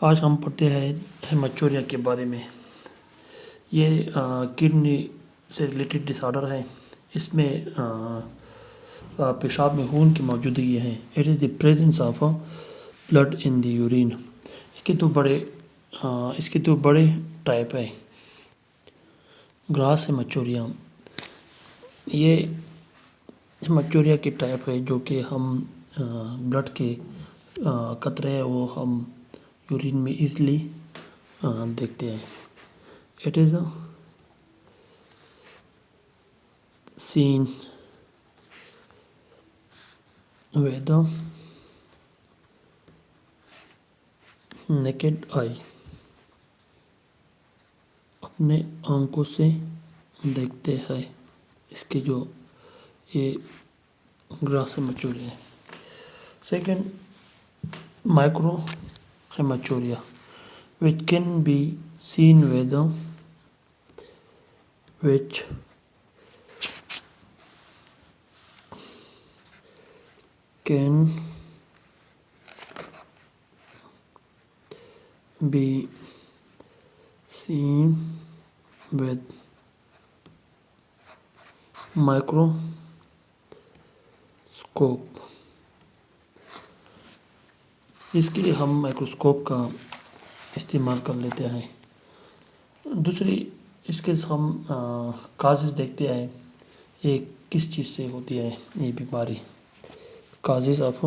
आज हम पढ़ते हैं हेमाचूरिया के बारे में। ये किडनी से रिलेटेड डिसऑर्डर है। इसमें पेशाब में खून की मौजूदगी है। It is the presence of blood in the urine. इसके दो बड़े टाइप है। ग्रास हेमाचूरिया, ये हेमाचूरिया की टाइप है जो कि हम ब्लड के कतरे हैं वो हम यूरिन में इजली देखते हैं। It is seen with the naked eye, अपने आंखों से देखते हैं इसके जो ये ग्रास हेमाचूरिया है। Second, micro haematuria which can be seen with the which can be seen with microscope. इसके लिए हम माइक्रोस्कोप का इस्तेमाल कर लेते हैं। दूसरी, इसके हम काजेज देखते हैं ये किस चीज़ से होती है ये बीमारी। काजेज ऑफ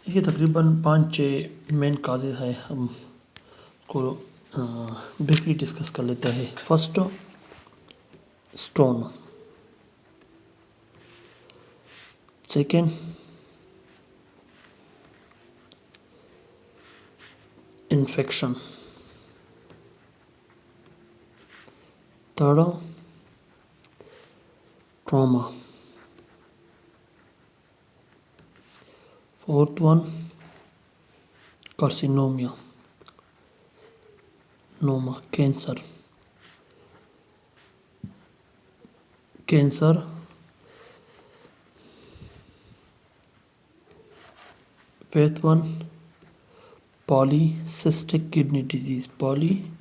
ये तकरीबन 5-6 मेन काजेज है। हम को ब्रीफली डिस्कस कर लेते हैं। First, stone. Second, infection. Third, trauma. Fourth one, carcinoma, cancer. Fifth one, polycystic kidney disease. Polycystic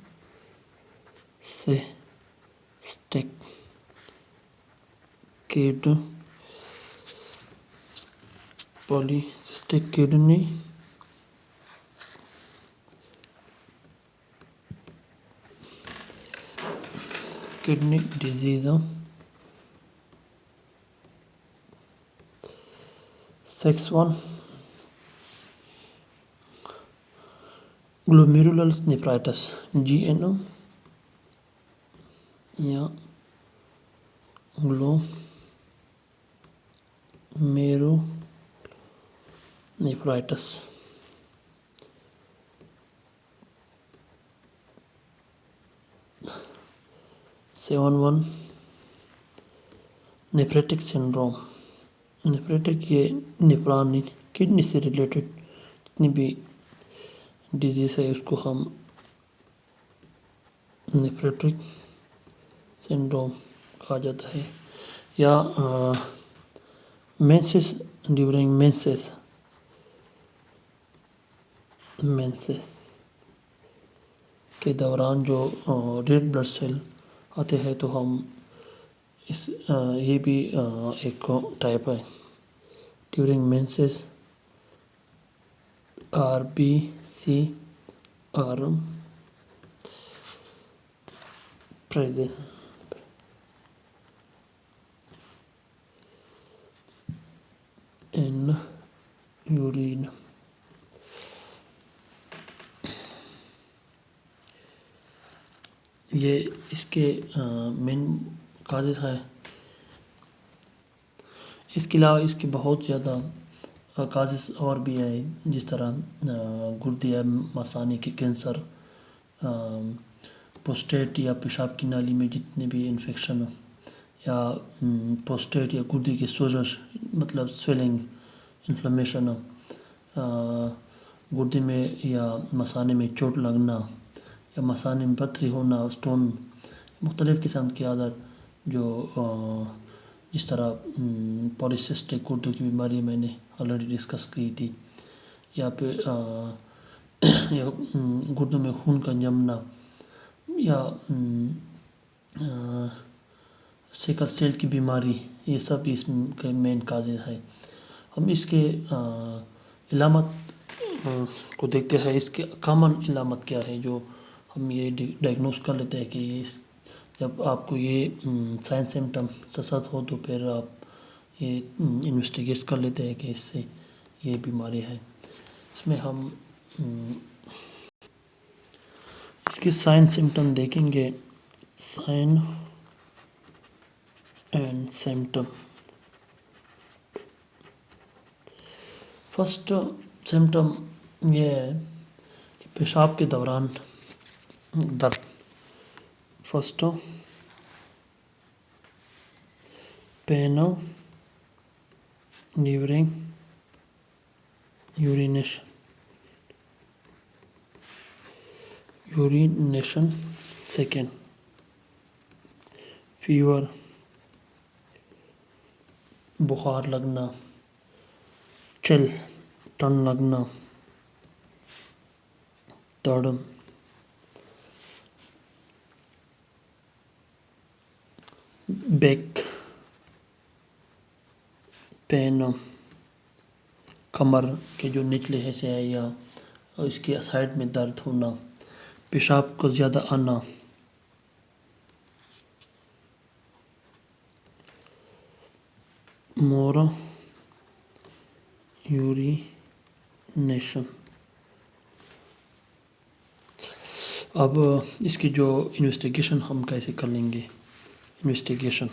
kidney disease. Six one, glomerular nephritis, GNO या ग्लोमेरुनेफ्राइटिस। 7-1, nephritic syndrome. नेफ्रेटिक ये nephron kidney से related जितनी भी disease है उसको हम nephritic syndrome कहा जाता है। या मेंसेस, ड्यूरिंग मेंसेस के दौरान जो रेड ब्लड सेल आते हैं तो हम ये भी एक टाइप है। During menses RBC are present in urine. ये इसके मेन काजेस हैं। इसके अलावा इसके बहुत ज़्यादा काजेस और भी हैं, जिस तरह गुर्दे मसाने के कैंसर, प्रोस्टेट या पेशाब की नाली में जितने भी इन्फेक्शन हो, या प्रोस्टेट या गुर्दे की सोजश मतलब स्वेलिंग इन्फ्लेमेशन हो, गुर्दे में या मसाने में चोट लगना या मसाने में पथरी होना, स्टोन, मुख्तलिफ़ किस्म के अदर जो जिस तरह पॉलीसिस्टिक गुर्दों की बीमारी मैंने ऑलरेडी डिस्कस की थी, या फिर या गुर्दों में खून का जमना, या सिकल सेल की बीमारी, ये सब इसके मेन काजेज़ हैं। हम इसके इलामत को देखते हैं, इसके कॉमन इलामत क्या है जो हम ये डायग्नोस कर लेते हैं कि इस जब आपको ये साइन सिम्टम ससत हो तो फिर आप ये इन्वेस्टिगेट कर लेते हैं कि इससे ये बीमारी है। इसमें हम इसके साइन सिम्टम देखेंगे। Sign and symptom. First symptom ये है कि पेशाब के दौरान दर्द। First pain during urination. Second fever, बुखार लगना, चिल, टन लगना। थर्ड बैक पेन, कमर के जो निचले हिस्से है या इसके साइड में दर्द होना, पेशाब को ज़्यादा आना, मोर यूरिनेशन। अब इसकी जो इन्वेस्टिगेशन हम कैसे कर लेंगे। इन्वेस्टिगेशन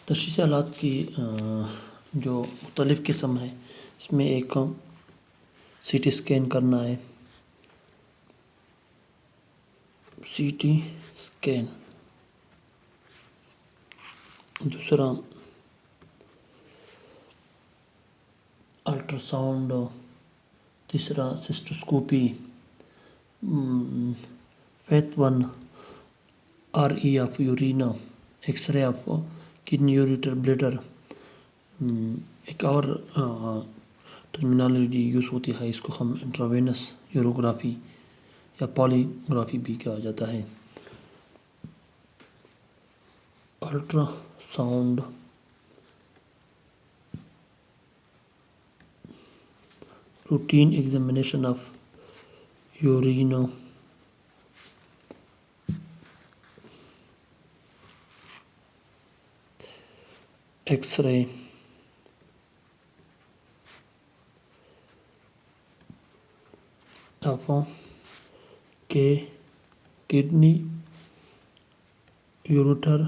तशख़ीस हालात की जो मुख्तलिफ़ किस्म है, इसमें एक सीटी स्कैन करना है। CT scan. दूसरा अल्ट्रासाउंड। तीसरा cystoscopy. Fifth one RE of urine, X-ray of kidney ureter bladder. एक और टर्मिनोलॉजी यूज़ होती है, इसको हम इंट्रावेनस यूरोग्राफी या पॉलीग्राफी भी कहा जाता है। Ultrasound, routine examination of urine, X-ray, of के kidney ureter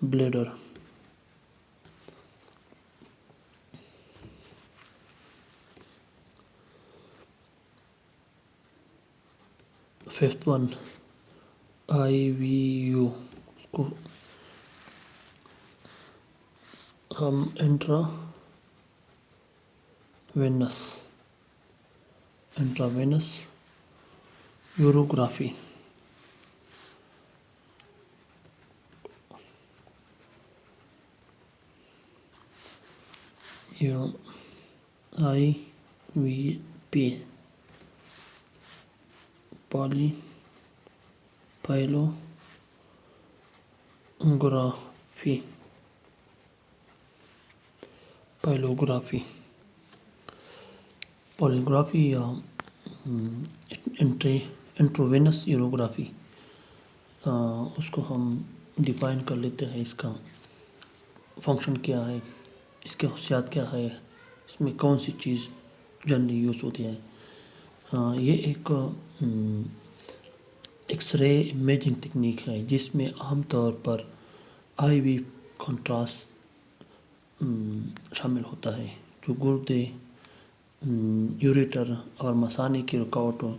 bladder. Fifth one IVU, उसको हम इंट्रावेनस यूरोग्राफी। IVP, पॉलीग्राफी या इंट्रावेनस यूरोग्राफी। उसको हम डिफाइन कर लेते हैं, इसका फंक्शन क्या है, इसके खसूसियात क्या है, इसमें कौन सी चीज़ जनरली यूज़ होती है। ये एक एक्सरे इमेजिंग तकनीक है जिसमें आमतौर पर आईवी कंट्रास्ट शामिल होता है, जो गुर्दे, यूरेटर और मसाने की रुकावट हो,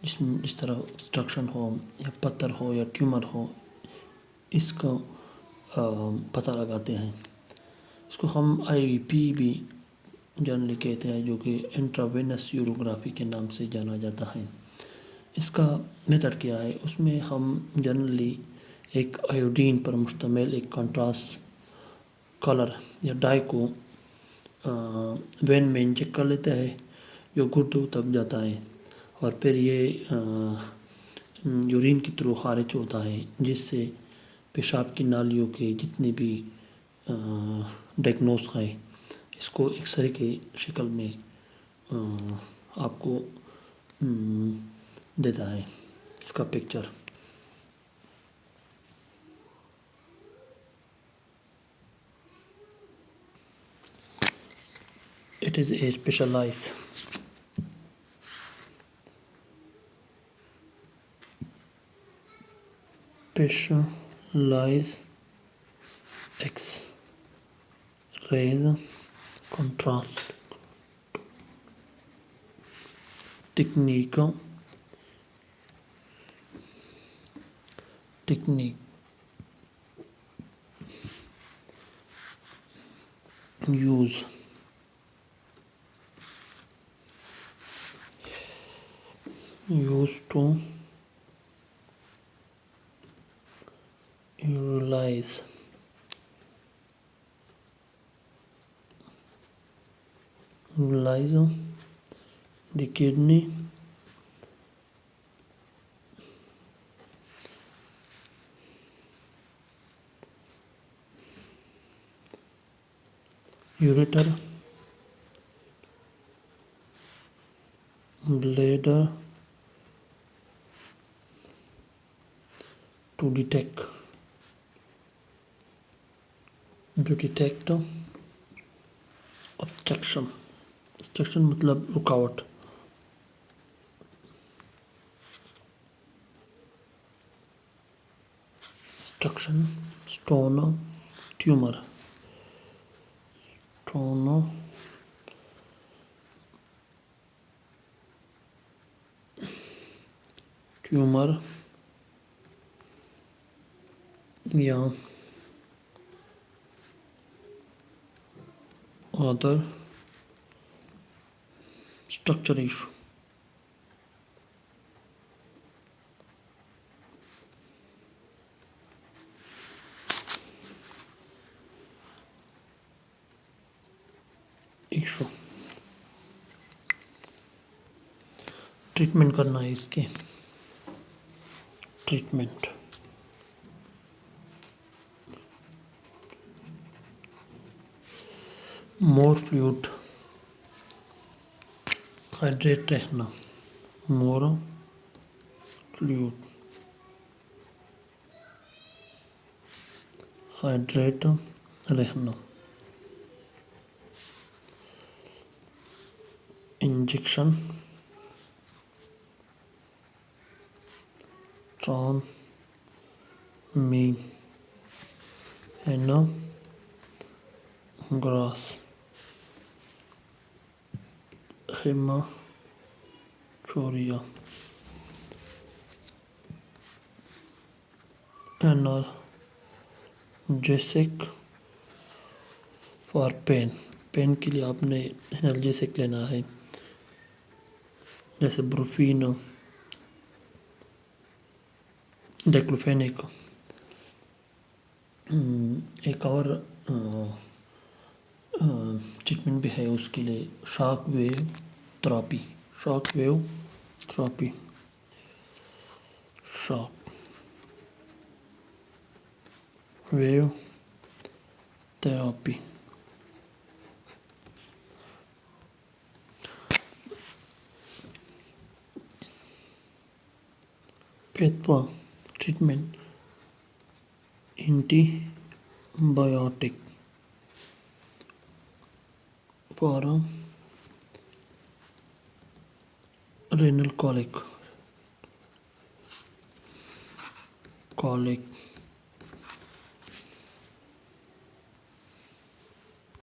जिसमें इस तरह ऑब्स्ट्रक्शन हो या पत्थर हो या ट्यूमर हो, इसका पता लगाते हैं। इसको हम आईवीपी भी जनरली कहते हैं, जो कि इंट्रावेनस यूरोग्राफी के नाम से जाना जाता है। इसका मेथड क्या है, उसमें हम जनरली एक आयोडीन पर मुश्तमिल एक कंट्रास्ट कलर या डाई को वेन में इंजेक्ट कर लेते हैं, जो गुर्दों तक जाता है और फिर ये यूरिन की थ्रू खारिज होता है, जिससे पेशाब की नालियों के जितने भी डायग्नोस है, इसको एक्सरे के शक्ल में आपको देता है इसका picture. It is a specialized X-rays contrast technique used to utilize the kidney ureter, bladder to detect obstruction मतलब रुकावट, obstruction, stone, tumor, या other structure issue। ट्रीटमेंट करना है इसके। ट्रीटमेंट मोर फ्लूइड हाइड्रेट रहना, मोर फ्लूइड हाइड्रेट रहना, injection gross haematuria analgesic for pain के लिए आपने एनाल्जेसिक लेना है, जैसे ब्रूफीन, डाइक्लोफेनेक। एक और ट्रीटमेंट भी है उसके लिए, shock wave therapy. Shock wave therapy पेथवा treatment, antibiotic for renal colic, कॉल एक